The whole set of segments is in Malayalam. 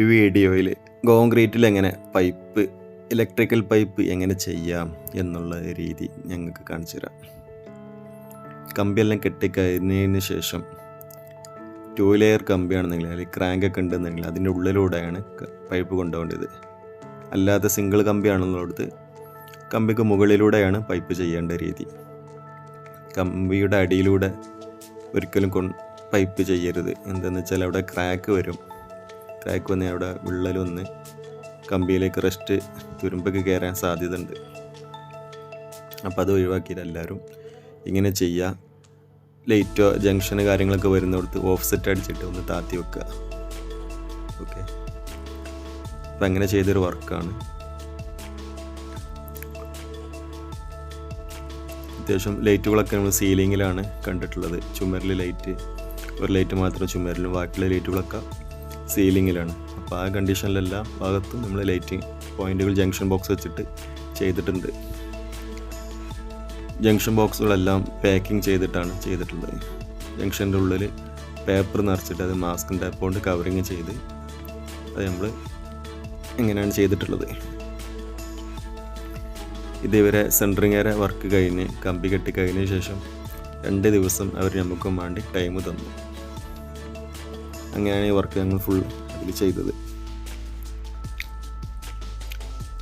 ഈ വീഡിയോയിൽ കോൺക്രീറ്റിൽ എങ്ങനെ ഇലക്ട്രിക്കൽ പൈപ്പ് എങ്ങനെ ചെയ്യാം എന്നുള്ള രീതി ഞങ്ങൾക്ക് കാണിച്ചു തരാം. കമ്പിയെല്ലാം കെട്ടിക്കഴിഞ്ഞതിന് ശേഷം 2 ലെയർ കമ്പിയാണെന്നെങ്കിൽ അല്ലെങ്കിൽ ക്രാങ്കൊക്കെ ഉണ്ടെന്നെങ്കിൽ അതിൻ്റെ ഉള്ളിലൂടെയാണ് പൈപ്പ് കൊണ്ടുപോകേണ്ടത്. അല്ലാതെ സിംഗിൾ കമ്പിയാണെന്നുള്ളത് കമ്പിക്ക് മുകളിലൂടെയാണ് പൈപ്പ് ചെയ്യേണ്ട രീതി. കമ്പിയുടെ അടിയിലൂടെ ഒരിക്കലും പൈപ്പ് ചെയ്യരുത്. എന്താണെന്ന് വെച്ചാൽ അവിടെ ക്രാക്ക് വരും. ക്രാക്ക് വന്ന് അവിടെ വിള്ളൽ വന്ന് കമ്പിയിലേക്ക് റെസ്റ്റ് തുരുമ്പൊക്കെ കയറാൻ സാധ്യത ഉണ്ട്. അപ്പോൾ അത് ഒഴിവാക്കിയിട്ട് എല്ലാവരും ഇങ്ങനെ ചെയ്യുക. ലൈറ്റോ ജംഗ്ഷന് കാര്യങ്ങളൊക്കെ വരുന്നിടത്ത് ഓഫ് സെറ്റ് അടിച്ചിട്ട് ഒന്ന് താത്തി വെക്കുക. ഓക്കെ, അപ്പം അങ്ങനെ ചെയ്തൊരു വർക്കാണ്. അത്യാവശ്യം ലൈറ്റുകളൊക്കെ നമ്മൾ സീലിങ്ങിലാണ് കണ്ടിട്ടുള്ളത്. ചുമരിൽ ഒരു ലൈറ്റ് മാത്രം ചുമരിലും, ബാക്കിയുള്ള ലൈറ്റുകളൊക്കെ സീലിങ്ങിലാണ്. അപ്പോൾ ആ കണ്ടീഷനിലെല്ലാം ഭാഗത്തും നമ്മൾ ലൈറ്റിംഗ് പോയിന്റുകൾ ജംഗ്ഷൻ ബോക്സ് വെച്ചിട്ട് ചെയ്തിട്ടുണ്ട്. ജംഗ്ഷൻ ബോക്സുകളെല്ലാം പാക്കിംഗ് ചെയ്തിട്ടാണ് ചെയ്തിട്ടുള്ളത്. ജംഗ്ഷൻ്റെ ഉള്ളിൽ പേപ്പർ നിറച്ചിട്ട് അത് മാസ്കിൻ ടാപ്പ് കൊണ്ട് കവറിങ് ചെയ്ത് അത് നമ്മൾ എങ്ങനെയാണ് ചെയ്തിട്ടുള്ളത്. ഇതേവരെ സെൻറ്ററിങ് വരെ വർക്ക് കഴിഞ്ഞ് കമ്പി കെട്ടി കഴിഞ്ഞ ശേഷം 2 ദിവസം അവർ നമുക്കും വേണ്ടി ടൈം തന്നു. അങ്ങനെയാണ് ഈ വർക്ക് ഞങ്ങൾ ഫുൾ അതിൽ ചെയ്തത്.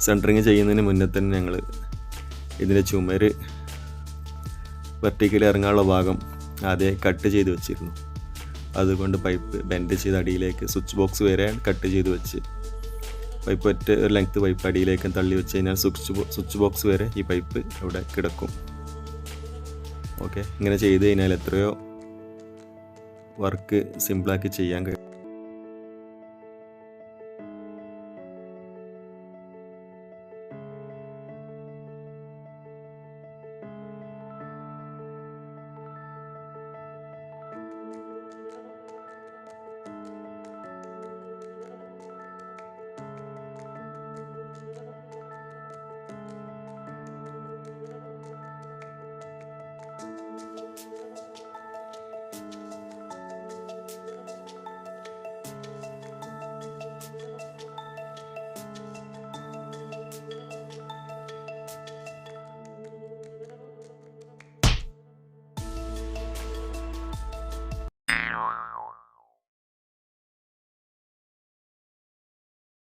സെൻറ്ററിങ് ചെയ്യുന്നതിന് മുന്നേ തന്നെ ഞങ്ങൾ ഇതിൻ്റെ ചുമര് വെർട്ടിക്കലി ഇറങ്ങാനുള്ള ഭാഗം ആദ്യം കട്ട് ചെയ്ത് വെച്ചിരുന്നു. അതുകൊണ്ട് പൈപ്പ് ബെൻഡ് ചെയ്ത് അടിയിലേക്ക് സ്വിച്ച് ബോക്സ് വരെ കട്ട് ചെയ്ത് വെച്ച് പൈപ്പ് ഒരു ലെങ്ത്ത് പൈപ്പ് അടിയിലേക്ക് തള്ളി വെച്ച് കഴിഞ്ഞാൽ സ്വിച്ച് ബോക്സ് വരെ ഈ പൈപ്പ് അവിടെ കിടക്കും. ഓക്കെ, ഇങ്ങനെ ചെയ്ത് കഴിഞ്ഞാൽ എത്രയോ വർക്ക് സിമ്പിളാക്കി ചെയ്യാൻ കഴിയും.